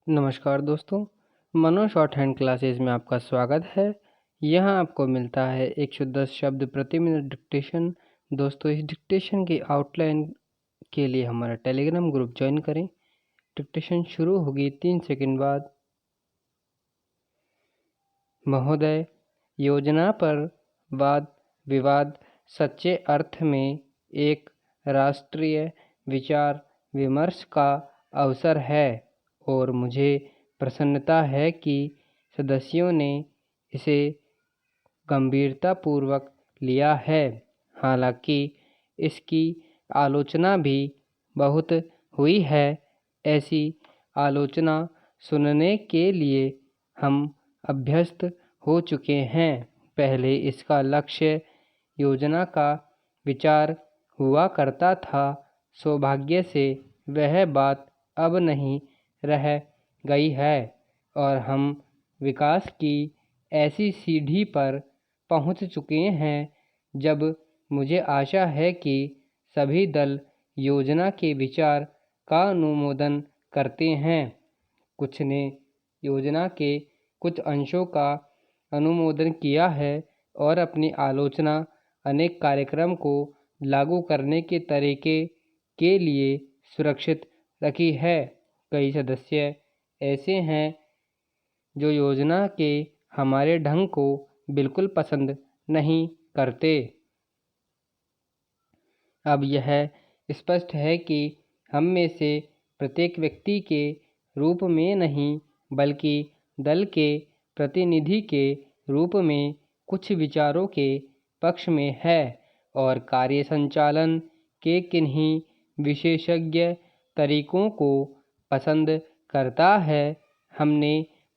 नमस्कार दोस्तों, मनो शॉर्ट हैंड क्लासेस में आपका स्वागत है। यहाँ आपको मिलता है 110 शब्द प्रति मिनट डिक्टेशन। दोस्तों, इस डिक्टेशन की आउटलाइन के लिए हमारा टेलीग्राम ग्रुप ज्वाइन करें। डिक्टेशन शुरू होगी 3 सेकंड बाद। महोदय, योजना पर वाद विवाद सच्चे अर्थ में एक राष्ट्रीय विचार विमर्श का अवसर है और मुझे प्रसन्नता है कि सदस्यों ने इसे गंभीरतापूर्वक लिया है। हालांकि इसकी आलोचना भी बहुत हुई है। ऐसी आलोचना सुनने के लिए हम अभ्यस्त हो चुके हैं। पहले इसका लक्ष्य योजना का विचार हुआ करता था। सौभाग्य से वह बात अब नहीं रह गई है और हम विकास की ऐसी सीढ़ी पर पहुंच चुके हैं जब मुझे आशा है कि सभी दल योजना के विचार का अनुमोदन करते हैं। कुछ ने योजना के कुछ अंशों का अनुमोदन किया है और अपनी आलोचना अनेक कार्यक्रम को लागू करने के तरीके के लिए सुरक्षित रखी है। कई सदस्य ऐसे हैं जो योजना के हमारे ढंग को बिल्कुल पसंद नहीं करते। अब यह स्पष्ट है कि हम में से प्रत्येक व्यक्ति के रूप में नहीं बल्कि दल के प्रतिनिधि के रूप में कुछ विचारों के पक्ष में है और कार्य संचालन के किन्हीं विशेषज्ञ तरीकों को पसंद करता है। हमने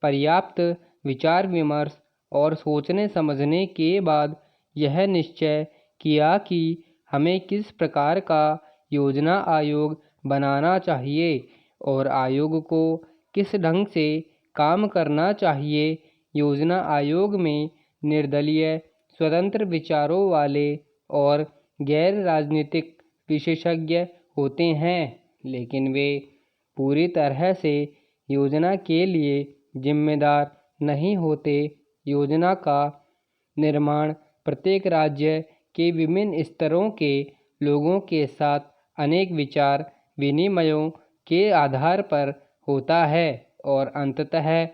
पर्याप्त विचार विमर्श और सोचने समझने के बाद यह निश्चय किया कि हमें किस प्रकार का योजना आयोग बनाना चाहिए और आयोग को किस ढंग से काम करना चाहिए। योजना आयोग में निर्दलीय स्वतंत्र विचारों वाले और गैर राजनीतिक विशेषज्ञ होते हैं, लेकिन वे पूरी तरह से योजना के लिए जिम्मेदार नहीं होते। योजना का निर्माण प्रत्येक राज्य के विभिन्न स्तरों के लोगों के साथ अनेक विचार विनिमयों के आधार पर होता है और अंततः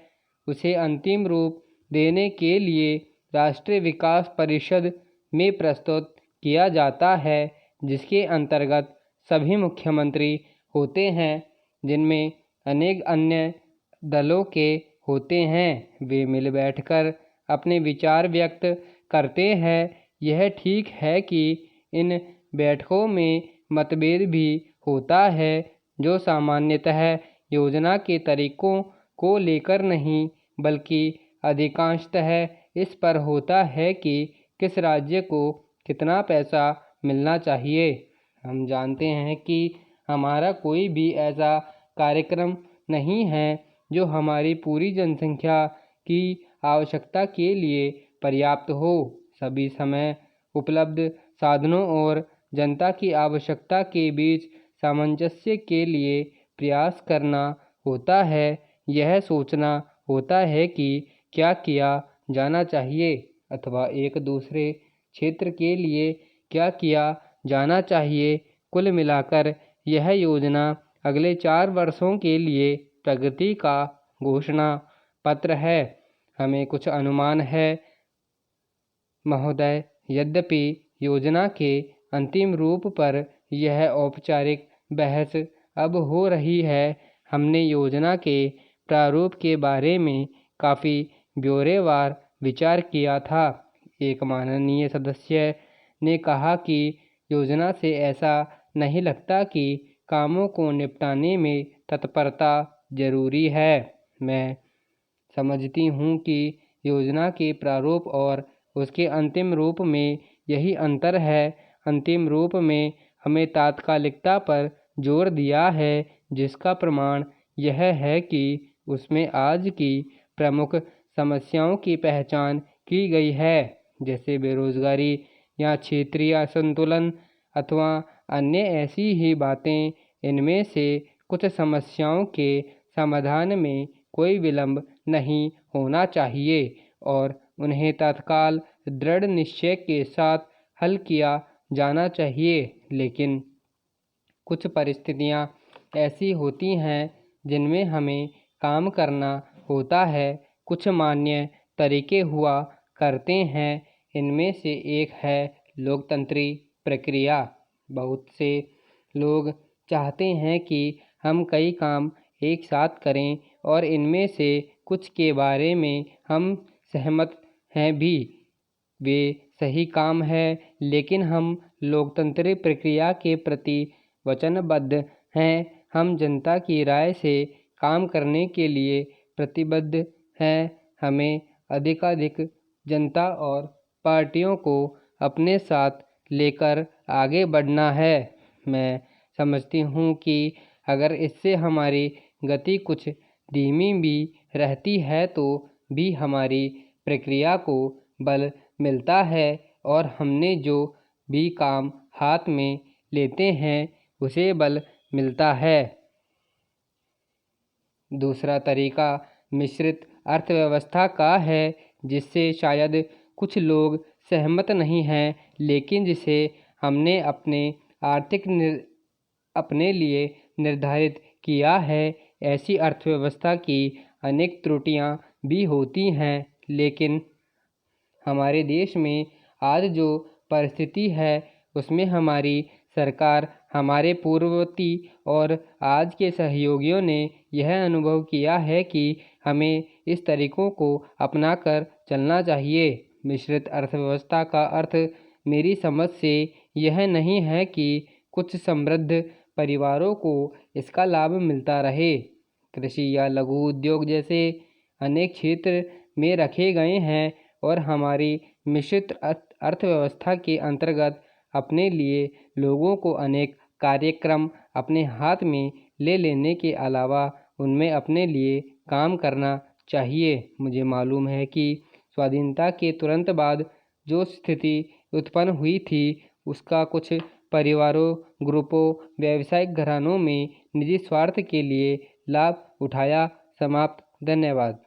उसे अंतिम रूप देने के लिए राष्ट्रीय विकास परिषद में प्रस्तुत किया जाता है, जिसके अंतर्गत सभी मुख्यमंत्री होते हैं, जिनमें अनेक अन्य दलों के होते हैं। वे मिल बैठकर अपने विचार व्यक्त करते हैं। यह ठीक है कि इन बैठकों में मतभेद भी होता है, जो सामान्यतः योजना के तरीकों को लेकर नहीं बल्कि अधिकांशतः इस पर होता है कि किस राज्य को कितना पैसा मिलना चाहिए। हम जानते हैं कि हमारा कोई भी ऐसा कार्यक्रम नहीं है जो हमारी पूरी जनसंख्या की आवश्यकता के लिए पर्याप्त हो। सभी समय उपलब्ध साधनों और जनता की आवश्यकता के बीच सामंजस्य के लिए प्रयास करना होता है। यह सोचना होता है कि क्या किया जाना चाहिए अथवा एक दूसरे क्षेत्र के लिए क्या किया जाना चाहिए। कुल मिलाकर यह योजना अगले 4 वर्षों के लिए प्रगति का घोषणा पत्र है। हमें कुछ अनुमान है महोदय। यद्यपि योजना के अंतिम रूप पर यह औपचारिक बहस अब हो रही है, हमने योजना के प्रारूप के बारे में काफ़ी ब्यौरेवार विचार किया था। एक माननीय सदस्य ने कहा कि योजना से ऐसा नहीं लगता कि कामों को निपटाने में तत्परता जरूरी है। मैं समझती हूँ कि योजना के प्रारूप और उसके अंतिम रूप में यही अंतर है। अंतिम रूप में हमें तात्कालिकता पर जोर दिया है, जिसका प्रमाण यह है कि उसमें आज की प्रमुख समस्याओं की पहचान की गई है, जैसे बेरोजगारी या क्षेत्रीय असंतुलन अथवा अन्य ऐसी ही बातें। इनमें से कुछ समस्याओं के समाधान में कोई विलंब नहीं होना चाहिए और उन्हें तत्काल दृढ़ निश्चय के साथ हल किया जाना चाहिए। लेकिन कुछ परिस्थितियाँ ऐसी होती हैं जिनमें हमें काम करना होता है। कुछ मान्य तरीके हुआ करते हैं। इनमें से एक है लोकतंत्री प्रक्रिया। बहुत से लोग चाहते हैं कि हम कई काम एक साथ करें और इनमें से कुछ के बारे में हम सहमत हैं भी। वे सही काम है, लेकिन हम लोकतंत्री प्रक्रिया के प्रति वचनबद्ध हैं। हम जनता की राय से काम करने के लिए प्रतिबद्ध हैं। हमें अधिकाधिक जनता और पार्टियों को अपने साथ लेकर आगे बढ़ना है। मैं समझती हूँ कि अगर इससे हमारी गति कुछ धीमी भी रहती है तो भी हमारी प्रक्रिया को बल मिलता है और हमने जो भी काम हाथ में लेते हैं उसे बल मिलता है। दूसरा तरीका मिश्रित अर्थव्यवस्था का है, जिससे शायद कुछ लोग सहमत नहीं हैं, लेकिन जिसे हमने अपने लिए निर्धारित किया है। ऐसी अर्थव्यवस्था की अनेक त्रुटियां भी होती हैं, लेकिन हमारे देश में आज जो परिस्थिति है उसमें हमारी सरकार, हमारे पूर्ववर्ती और आज के सहयोगियों ने यह अनुभव किया है कि हमें इस तरीकों को अपनाकर चलना चाहिए। मिश्रित अर्थव्यवस्था का अर्थ मेरी समझ से यह नहीं है कि कुछ समृद्ध परिवारों को इसका लाभ मिलता रहे। कृषि या लघु उद्योग जैसे अनेक क्षेत्र में रखे गए हैं और हमारी मिश्रित अर्थव्यवस्था के अंतर्गत अपने लिए लोगों को अनेक कार्यक्रम अपने हाथ में ले लेने के अलावा उनमें अपने लिए काम करना चाहिए। मुझे मालूम है कि स्वाधीनता के तुरंत बाद जो स्थिति उत्पन्न हुई थी उसका कुछ परिवारों, ग्रुपों, व्यावसायिक घरानों में निजी स्वार्थ के लिए लाभ उठाया। समाप्त। धन्यवाद।